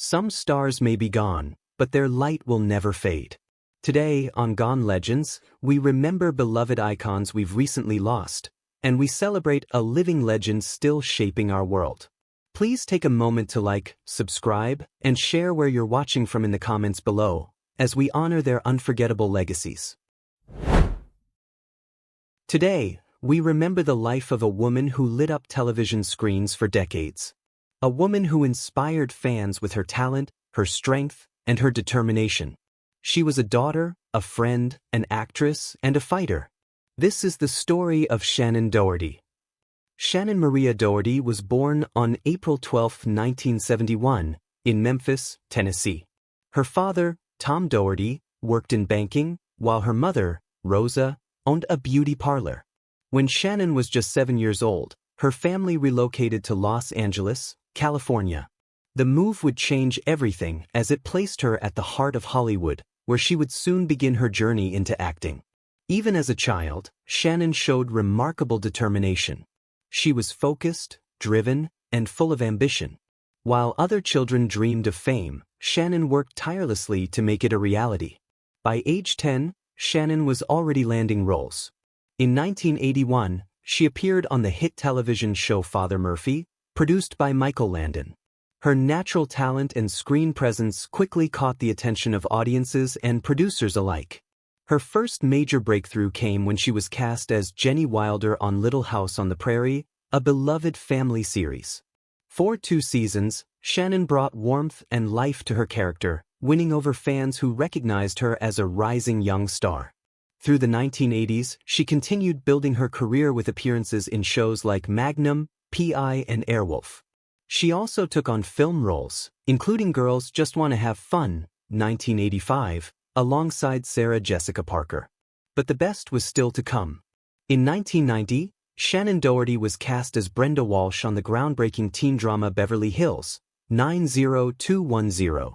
Some stars may be gone, but their light will never fade. Today, on Gone Legends, we remember beloved icons we've recently lost, and we celebrate a living legend still shaping our world. Please take a moment to like, subscribe, and share where you're watching from in the comments below, as we honor their unforgettable legacies. Today, we remember the life of a woman who lit up television screens for decades. A woman who inspired fans with her talent, her strength, and her determination. She was a daughter, a friend, an actress, and a fighter. This is the story of Shannen Doherty. Shannen Maria Doherty was born on April 12, 1971, in Memphis, Tennessee. Her father, Tom Doherty, worked in banking, while her mother, Rosa, owned a beauty parlor. When Shannen was just 7 years old, her family relocated to Los Angeles, California. The move would change everything as it placed her at the heart of Hollywood, where she would soon begin her journey into acting. Even as a child, Shannen showed remarkable determination. She was focused, driven, and full of ambition. While other children dreamed of fame, Shannen worked tirelessly to make it a reality. By age 10, Shannen was already landing roles. In 1981, she appeared on the hit television show Father Murphy, produced by Michael Landon. Her natural talent and screen presence quickly caught the attention of audiences and producers alike. Her first major breakthrough came when she was cast as Jenny Wilder on Little House on the Prairie, a beloved family series. For 2 seasons, Shannen brought warmth and life to her character, winning over fans who recognized her as a rising young star. Through the 1980s, she continued building her career with appearances in shows like Magnum, P.I. and Airwolf. She also took on film roles, including Girls Just Wanna Have Fun, 1985, alongside Sarah Jessica Parker. But the best was still to come. In 1990, Shannen Doherty was cast as Brenda Walsh on the groundbreaking teen drama Beverly Hills, 90210.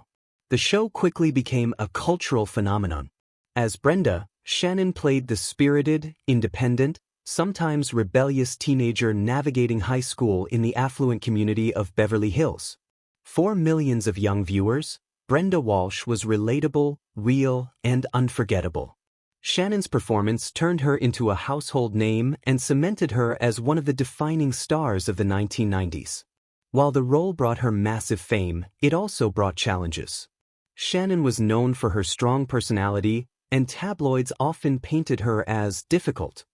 The show quickly became a cultural phenomenon. As Brenda, Shannen played the spirited, independent, sometimes rebellious teenager navigating high school in the affluent community of Beverly Hills. For millions of young viewers, Brenda Walsh was relatable, real, and unforgettable. Shannen's performance turned her into a household name and cemented her as one of the defining stars of the 1990s. While the role brought her massive fame, it also brought challenges. Shannen was known for her strong personality, and tabloids often painted her as difficult.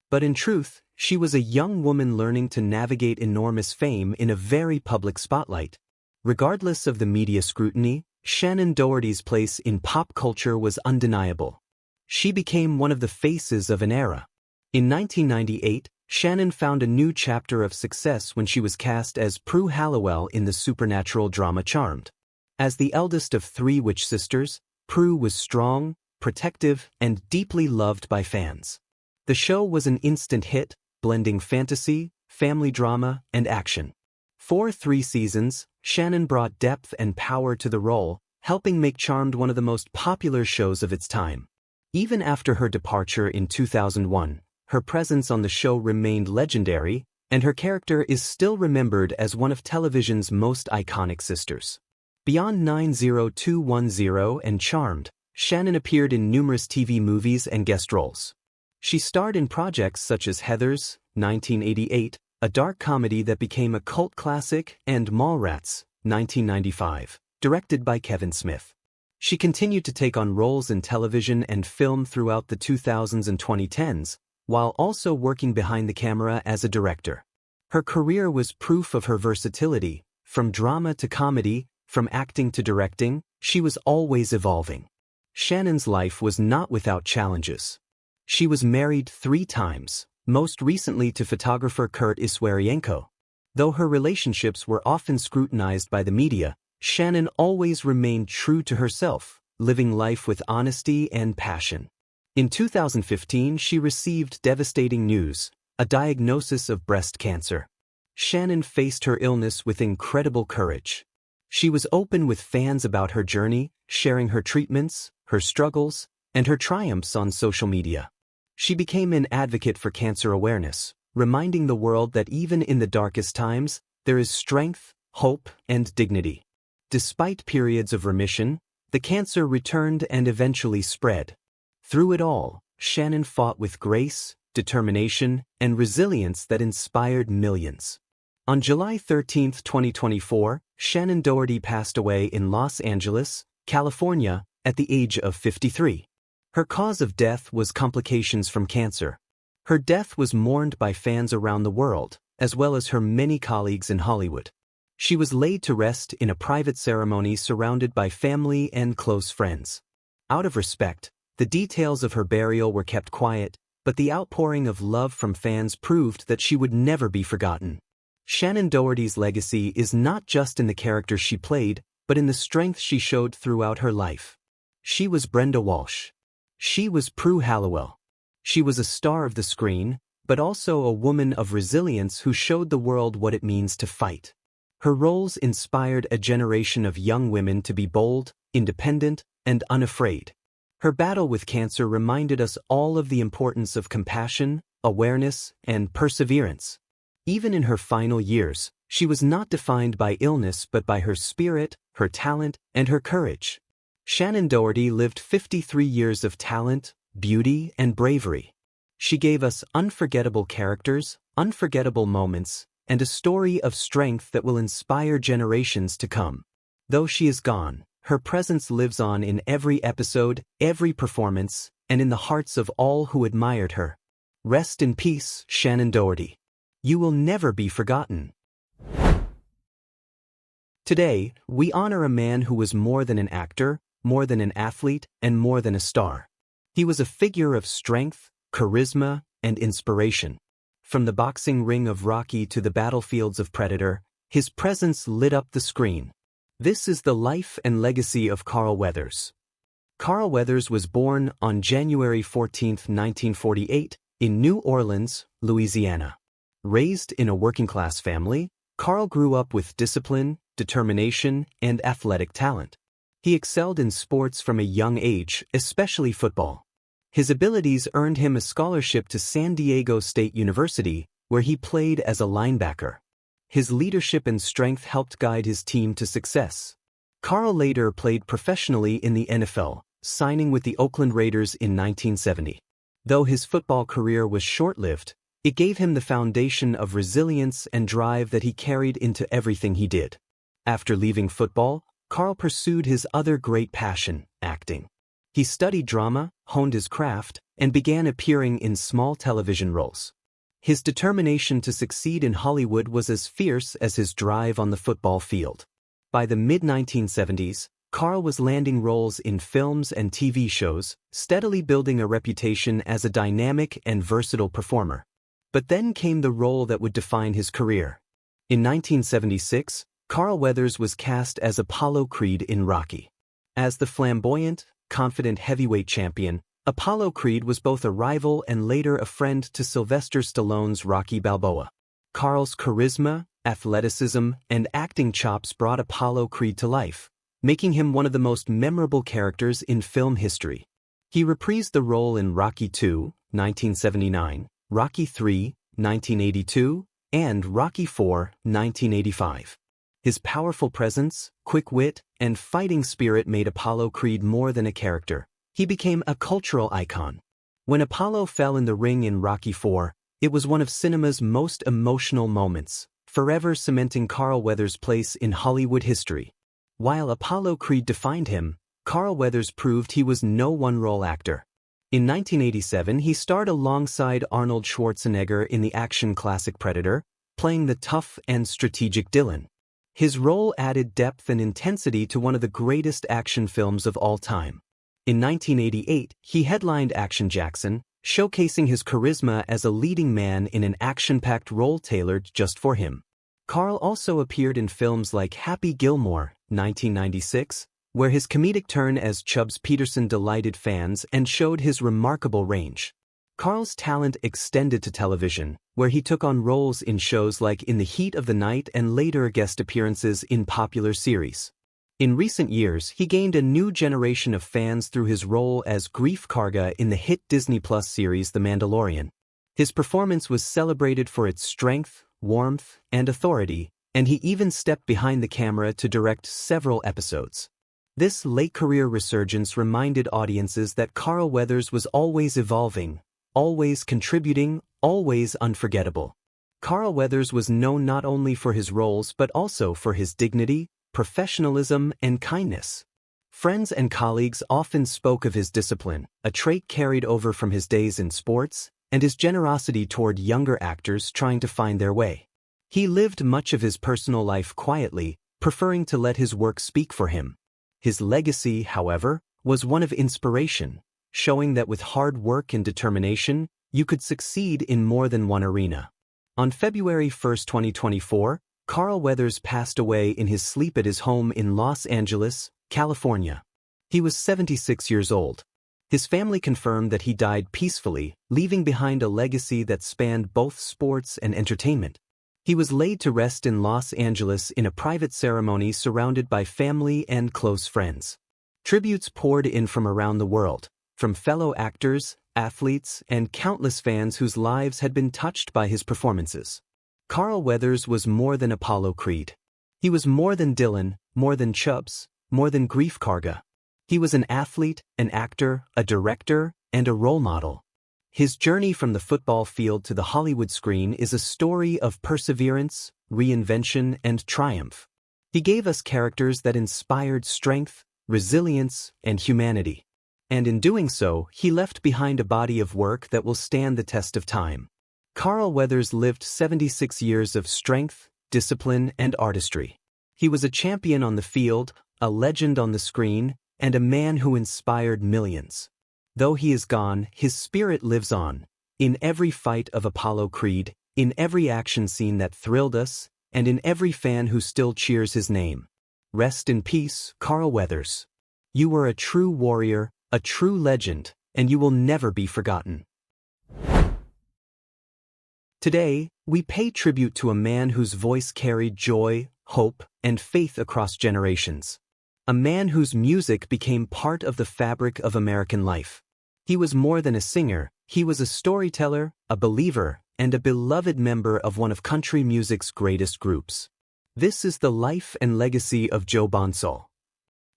But in truth, she was a young woman learning to navigate enormous fame in a very public spotlight. Regardless of the media scrutiny, Shannen Doherty's place in pop culture was undeniable. She became one of the faces of an era. In 1998, Shannen found a new chapter of success when she was cast as Prue Halliwell in the supernatural drama Charmed. As the eldest of 3 witch sisters, Prue was strong, protective, and deeply loved by fans. The show was an instant hit, blending fantasy, family drama, and action. For 3 seasons, Shannen brought depth and power to the role, helping make Charmed one of the most popular shows of its time. Even after her departure in 2001, her presence on the show remained legendary, and her character is still remembered as one of television's most iconic sisters. Beyond 90210 and Charmed, Shannen appeared in numerous TV movies and guest roles. She starred in projects such as Heathers, 1988, a dark comedy that became a cult classic, and Mallrats, 1995, directed by Kevin Smith. She continued to take on roles in television and film throughout the 2000s and 2010s, while also working behind the camera as a director. Her career was proof of her versatility. From drama to comedy, from acting to directing, she was always evolving. Shannen's life was not without challenges. She was married 3 times, most recently to photographer Kurt Iswarienko. Though her relationships were often scrutinized by the media, Shannen always remained true to herself, living life with honesty and passion. In 2015, she received devastating news, a diagnosis of breast cancer. Shannen faced her illness with incredible courage. She was open with fans about her journey, sharing her treatments, her struggles, and her triumphs on social media. She became an advocate for cancer awareness, reminding the world that even in the darkest times, there is strength, hope, and dignity. Despite periods of remission, the cancer returned and eventually spread. Through it all, Shannen fought with grace, determination, and resilience that inspired millions. On July 13, 2024, Shannen Doherty passed away in Los Angeles, California, at the age of 53. Her cause of death was complications from cancer. Her death was mourned by fans around the world, as well as her many colleagues in Hollywood. She was laid to rest in a private ceremony surrounded by family and close friends. Out of respect, the details of her burial were kept quiet, but the outpouring of love from fans proved that she would never be forgotten. Shannen Doherty's legacy is not just in the character she played, but in the strength she showed throughout her life. She was Brenda Walsh. She was Prue Halliwell. She was a star of the screen, but also a woman of resilience who showed the world what it means to fight. Her roles inspired a generation of young women to be bold, independent, and unafraid. Her battle with cancer reminded us all of the importance of compassion, awareness, and perseverance. Even in her final years, she was not defined by illness but by her spirit, her talent, and her courage. Shannen Doherty lived 53 years of talent, beauty, and bravery. She gave us unforgettable characters, unforgettable moments, and a story of strength that will inspire generations to come. Though she is gone, her presence lives on in every episode, every performance, and in the hearts of all who admired her. Rest in peace, Shannen Doherty. You will never be forgotten. Today, we honor a man who was more than an actor, more than an athlete, and more than a star. He was a figure of strength, charisma, and inspiration. From the boxing ring of Rocky to the battlefields of Predator, his presence lit up the screen. This is the life and legacy of Carl Weathers. Carl Weathers was born on January 14, 1948, in New Orleans, Louisiana. Raised in a working-class family, Carl grew up with discipline, determination, and athletic talent. He excelled in sports from a young age, especially football. His abilities earned him a scholarship to San Diego State University, where he played as a linebacker. His leadership and strength helped guide his team to success. Carl later played professionally in the NFL, signing with the Oakland Raiders in 1970. Though his football career was short-lived, it gave him the foundation of resilience and drive that he carried into everything he did. After leaving football, Carl pursued his other great passion, acting. He studied drama, honed his craft, and began appearing in small television roles. His determination to succeed in Hollywood was as fierce as his drive on the football field. By the mid-1970s, Carl was landing roles in films and TV shows, steadily building a reputation as a dynamic and versatile performer. But then came the role that would define his career. In 1976, Carl Weathers was cast as Apollo Creed in Rocky. As the flamboyant, confident heavyweight champion, Apollo Creed was both a rival and later a friend to Sylvester Stallone's Rocky Balboa. Carl's charisma, athleticism, and acting chops brought Apollo Creed to life, making him one of the most memorable characters in film history. He reprised the role in Rocky II, 1979, Rocky III, 1982, and Rocky IV, 1985. His powerful presence, quick wit, and fighting spirit made Apollo Creed more than a character. He became a cultural icon. When Apollo fell in the ring in Rocky IV, it was one of cinema's most emotional moments, forever cementing Carl Weathers' place in Hollywood history. While Apollo Creed defined him, Carl Weathers proved he was no one-role actor. In 1987, he starred alongside Arnold Schwarzenegger in the action classic Predator, playing the tough and strategic Dylan. His role added depth and intensity to one of the greatest action films of all time. In 1988, he headlined Action Jackson, showcasing his charisma as a leading man in an action-packed role tailored just for him. Carl also appeared in films like Happy Gilmore, 1996, where his comedic turn as Chubbs Peterson delighted fans and showed his remarkable range. Carl's talent extended to television, where he took on roles in shows like In the Heat of the Night and later guest appearances in popular series. In recent years, he gained a new generation of fans through his role as Greef Karga in the hit Disney Plus series The Mandalorian. His performance was celebrated for its strength, warmth, and authority, and he even stepped behind the camera to direct several episodes. This late-career resurgence reminded audiences that Carl Weathers was always evolving, always contributing, always unforgettable. Carl Weathers was known not only for his roles but also for his dignity, professionalism, and kindness. Friends and colleagues often spoke of his discipline, a trait carried over from his days in sports, and his generosity toward younger actors trying to find their way. He lived much of his personal life quietly, preferring to let his work speak for him. His legacy, however, was one of inspiration, showing that with hard work and determination, you could succeed in more than one arena. On February 1, 2024, Carl Weathers passed away in his sleep at his home in Los Angeles, California. He was 76 years old. His family confirmed that he died peacefully, leaving behind a legacy that spanned both sports and entertainment. He was laid to rest in Los Angeles in a private ceremony surrounded by family and close friends. Tributes poured in from around the world, from fellow actors, athletes, and countless fans whose lives had been touched by his performances. Carl Weathers was more than Apollo Creed. He was more than Dylan, more than Chubbs, more than Grief Karga. He was an athlete, an actor, a director, and a role model. His journey from the football field to the Hollywood screen is a story of perseverance, reinvention, and triumph. He gave us characters that inspired strength, resilience, and humanity. And in doing so, he left behind a body of work that will stand the test of time. Carl Weathers lived 76 years of strength, discipline, and artistry. He was a champion on the field, a legend on the screen, and a man who inspired millions. Though he is gone, his spirit lives on, in every fight of Apollo Creed, in every action scene that thrilled us, and in every fan who still cheers his name. Rest in peace, Carl Weathers. You were a true warrior, a true legend, and you will never be forgotten. Today, we pay tribute to a man whose voice carried joy, hope, and faith across generations. A man whose music became part of the fabric of American life. He was more than a singer, he was a storyteller, a believer, and a beloved member of one of country music's greatest groups. This is the life and legacy of Joe Bonsall.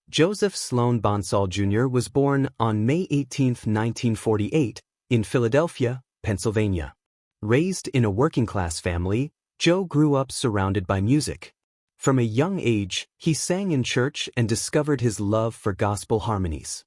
Joseph Sloan Bonsall Jr. was born on May 18, 1948, in Philadelphia, Pennsylvania. Raised in a working-class family, Joe grew up surrounded by music. From a young age, he sang in church and discovered his love for gospel harmonies.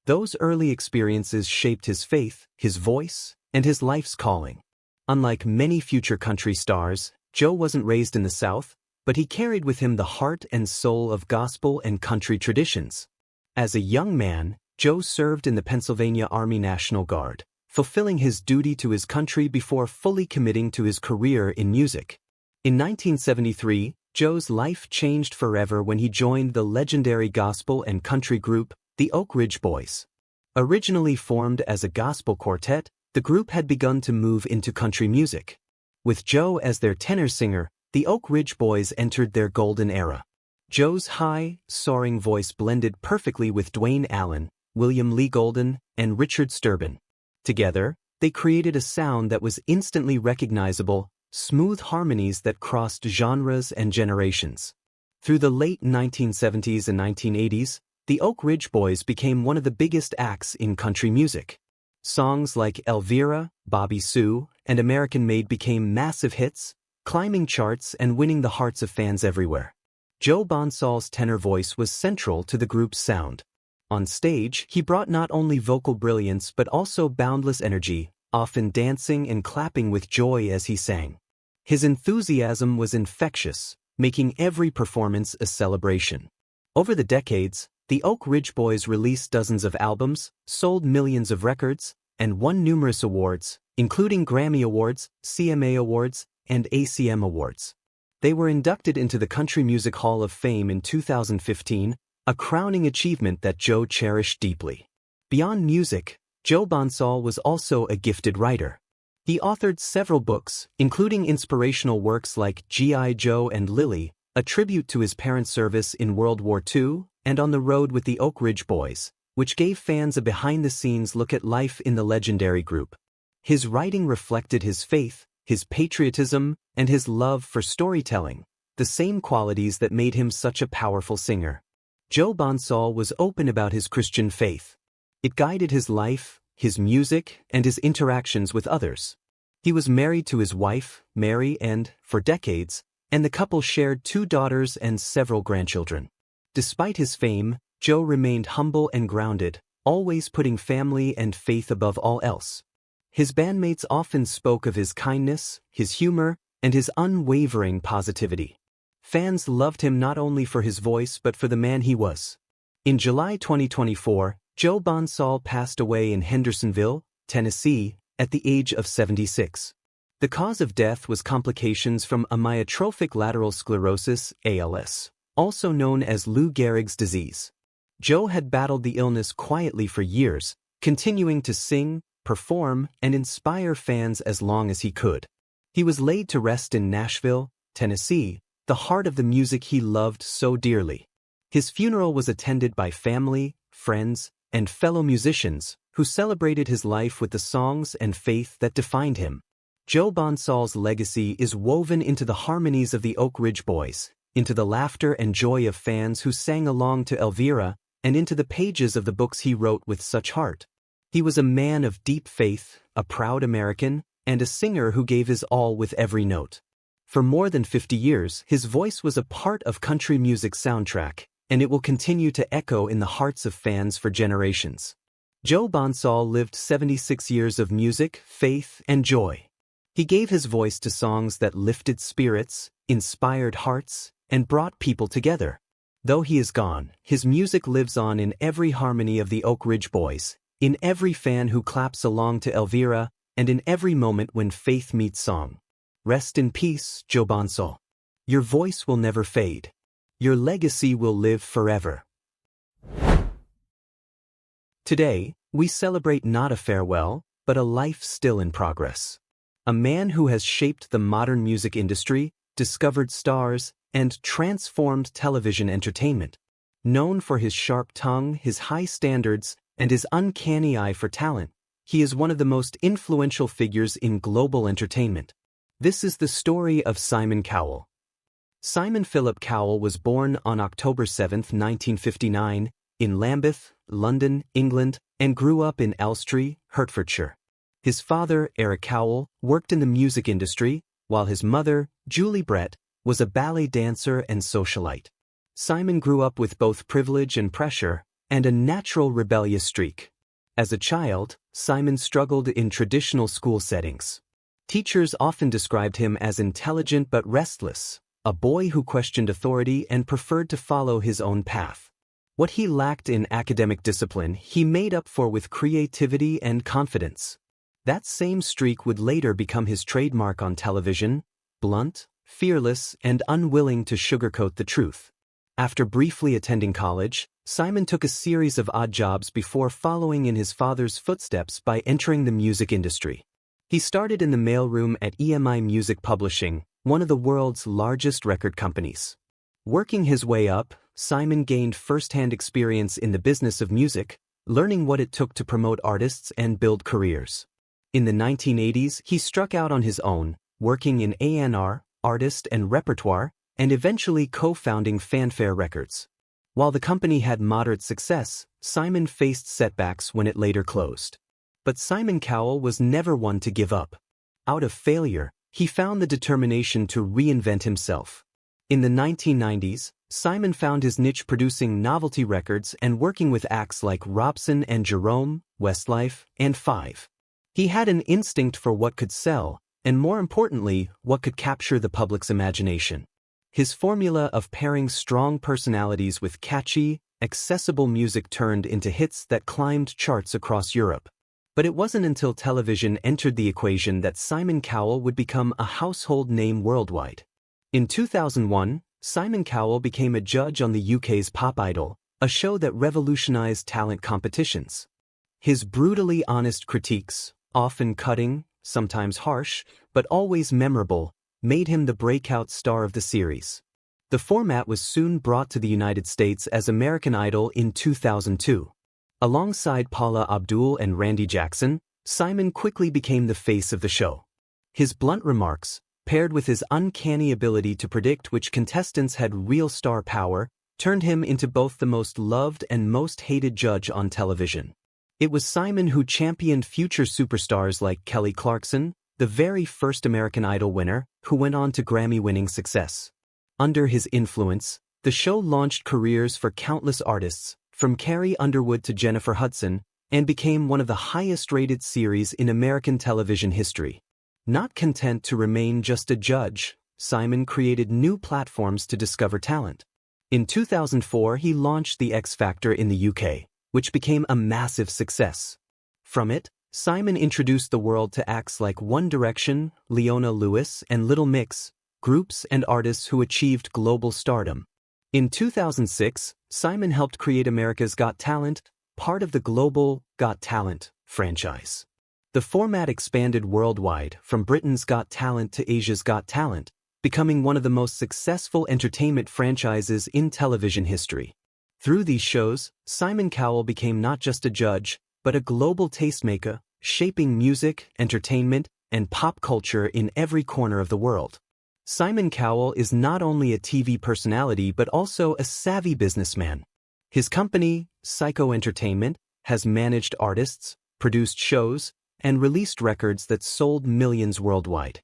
Those early experiences shaped his faith, his voice, and his life's calling. Unlike many future country stars, Joe wasn't raised in the South, but he carried with him the heart and soul of gospel and country traditions. As a young man, Joe served in the Pennsylvania Army National Guard, fulfilling his duty to his country before fully committing to his career in music. In 1973, Joe's life changed forever when he joined the legendary gospel and country group, the Oak Ridge Boys. Originally formed as a gospel quartet, the group had begun to move into country music. With Joe as their tenor singer, the Oak Ridge Boys entered their golden era. Joe's high, soaring voice blended perfectly with Dwayne Allen, William Lee Golden, and Richard Sturban. Together, they created a sound that was instantly recognizable, smooth harmonies that crossed genres and generations. Through the late 1970s and 1980s, the Oak Ridge Boys became one of the biggest acts in country music. Songs like Elvira, Bobby Sue, and American Made became massive hits, climbing charts and winning the hearts of fans everywhere. Joe Bonsall's tenor voice was central to the group's sound. On stage, he brought not only vocal brilliance but also boundless energy, often dancing and clapping with joy as he sang. His enthusiasm was infectious, making every performance a celebration. Over the decades, the Oak Ridge Boys released dozens of albums, sold millions of records, and won numerous awards, including Grammy Awards, CMA Awards, and ACM Awards. They were inducted into the Country Music Hall of Fame in 2015, a crowning achievement that Joe cherished deeply. Beyond music, Joe Bonsall was also a gifted writer. He authored several books, including inspirational works like G.I. Joe and Lily, a tribute to his parents' service in World War II, and On the Road with the Oak Ridge Boys, which gave fans a behind-the-scenes look at life in the legendary group. His writing reflected his faith, his patriotism, and his love for storytelling, the same qualities that made him such a powerful singer. Joe Bonsall was open about his Christian faith. It guided his life, his music, and his interactions with others. He was married to his wife, Mary, for decades, and the couple shared 2 daughters and several grandchildren. Despite his fame, Joe remained humble and grounded, always putting family and faith above all else. His bandmates often spoke of his kindness, his humor, and his unwavering positivity. Fans loved him not only for his voice but for the man he was. In July 2024, Joe Bonsall passed away in Hendersonville, Tennessee, at the age of 76. The cause of death was complications from amyotrophic lateral sclerosis, ALS, also known as Lou Gehrig's disease. Joe had battled the illness quietly for years, continuing to sing, perform, and inspire fans as long as he could. He was laid to rest in Nashville, Tennessee, the heart of the music he loved so dearly. His funeral was attended by family, friends, and fellow musicians, who celebrated his life with the songs and faith that defined him. Joe Bonsall's legacy is woven into the harmonies of the Oak Ridge Boys, into the laughter and joy of fans who sang along to Elvira, and into the pages of the books he wrote with such heart. He was a man of deep faith, a proud American, and a singer who gave his all with every note. For more than 50 years, his voice was a part of country music's soundtrack, and it will continue to echo in the hearts of fans for generations. Joe Bonsall lived 76 years of music, faith, and joy. He gave his voice to songs that lifted spirits, inspired hearts, and brought people together. Though he is gone, his music lives on in every harmony of the Oak Ridge Boys, in every fan who claps along to Elvira, and in every moment when faith meets song. Rest in peace, Joe Bonsall. Your voice will never fade. Your legacy will live forever. Today, we celebrate not a farewell, but a life still in progress. A man who has shaped the modern music industry, discovered stars, and transformed television entertainment. Known for his sharp tongue, his high standards, and his uncanny eye for talent, he is one of the most influential figures in global entertainment. This is the story of Simon Cowell. Simon Philip Cowell was born on October 7, 1959, in Lambeth, London, England, and grew up in Elstree, Hertfordshire. His father, Eric Cowell, worked in the music industry, while his mother, Julie Brett, was a ballet dancer and socialite. Simon grew up with both privilege and pressure, and a natural rebellious streak. As a child, Simon struggled in traditional school settings. Teachers often described him as intelligent but restless, a boy who questioned authority and preferred to follow his own path. What he lacked in academic discipline, he made up for with creativity and confidence. That same streak would later become his trademark on television: blunt, fearless, and unwilling to sugarcoat the truth. After briefly attending college, Simon took a series of odd jobs before following in his father's footsteps by entering the music industry. He started in the mailroom at EMI Music Publishing, one of the world's largest record companies. Working his way up, Simon gained first-hand experience in the business of music, learning what it took to promote artists and build careers. In the 1980s, he struck out on his own, working in A&R, artist and repertoire, and eventually co-founding Fanfare Records. While the company had moderate success, Simon faced setbacks when it later closed. But Simon Cowell was never one to give up. Out of failure, he found the determination to reinvent himself. In the 1990s, Simon found his niche producing novelty records and working with acts like Robson and Jerome, Westlife, and Five. He had an instinct for what could sell, and more importantly, what could capture the public's imagination. His formula of pairing strong personalities with catchy, accessible music turned into hits that climbed charts across Europe. But it wasn't until television entered the equation that Simon Cowell would become a household name worldwide. In 2001, Simon Cowell became a judge on the UK's Pop Idol, a show that revolutionized talent competitions. His brutally honest critiques, often cutting, sometimes harsh, but always memorable, made him the breakout star of the series. The format was soon brought to the United States as American Idol in 2002. Alongside Paula Abdul and Randy Jackson, Simon quickly became the face of the show. His blunt remarks, paired with his uncanny ability to predict which contestants had real star power, turned him into both the most loved and most hated judge on television. It was Simon who championed future superstars like Kelly Clarkson, the very first American Idol winner, who went on to Grammy-winning success. Under his influence, the show launched careers for countless artists, from Carrie Underwood to Jennifer Hudson, and became one of the highest-rated series in American television history. Not content to remain just a judge, Simon created new platforms to discover talent. In 2004, he launched the X Factor in the UK, which became a massive success. From it, Simon introduced the world to acts like One Direction, Leona Lewis, and Little Mix, groups and artists who achieved global stardom. In 2006, Simon helped create America's Got Talent, part of the global Got Talent franchise. The format expanded worldwide, from Britain's Got Talent to Asia's Got Talent, becoming one of the most successful entertainment franchises in television history. Through these shows, Simon Cowell became not just a judge, but a global tastemaker, shaping music, entertainment, and pop culture in every corner of the world. Simon Cowell is not only a TV personality but also a savvy businessman. His company, Psycho Entertainment, has managed artists, produced shows, and released records that sold millions worldwide.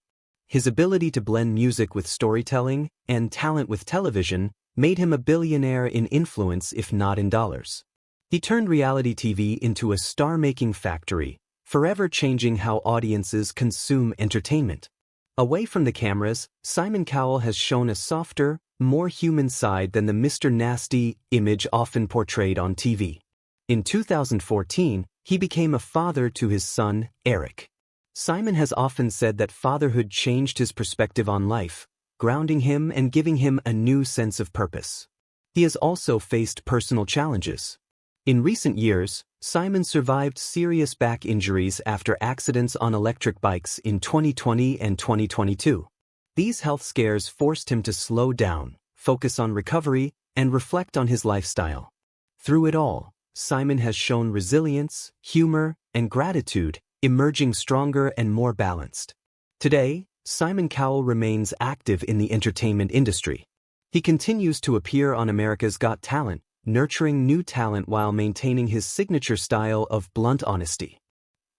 His ability to blend music with storytelling and talent with television made him a billionaire in influence, if not in dollars. He turned reality TV into a star-making factory, forever changing how audiences consume entertainment. Away from the cameras, Simon Cowell has shown a softer, more human side than the Mr. Nasty image often portrayed on TV. In 2014, he became a father to his son, Eric. Simon has often said that fatherhood changed his perspective on life, grounding him and giving him a new sense of purpose. He has also faced personal challenges. In recent years, Simon survived serious back injuries after accidents on electric bikes in 2020 and 2022. These health scares forced him to slow down, focus on recovery, and reflect on his lifestyle. Through it all, Simon has shown resilience, humor, and gratitude, emerging stronger and more balanced. Today, Simon Cowell remains active in the entertainment industry. He continues to appear on America's Got Talent, nurturing new talent while maintaining his signature style of blunt honesty.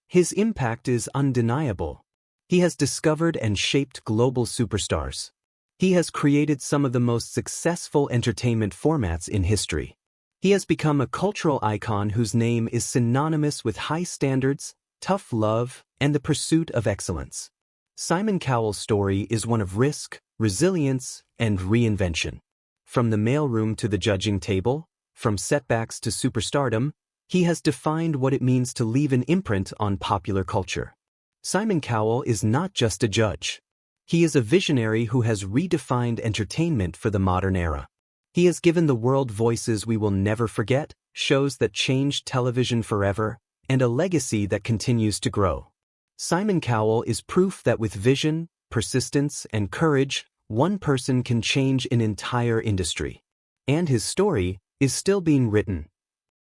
His impact is undeniable. He has discovered and shaped global superstars. He has created some of the most successful entertainment formats in history. He has become a cultural icon whose name is synonymous with high standards, tough love, and the pursuit of excellence. Simon Cowell's story is one of risk, resilience, and reinvention. From the mailroom to the judging table, from setbacks to superstardom, he has defined what it means to leave an imprint on popular culture. Simon Cowell is not just a judge. He is a visionary who has redefined entertainment for the modern era. He has given the world voices we will never forget, shows that changed television forever, and a legacy that continues to grow. Simon Cowell is proof that with vision, persistence, and courage, one person can change an entire industry. And his story is still being written,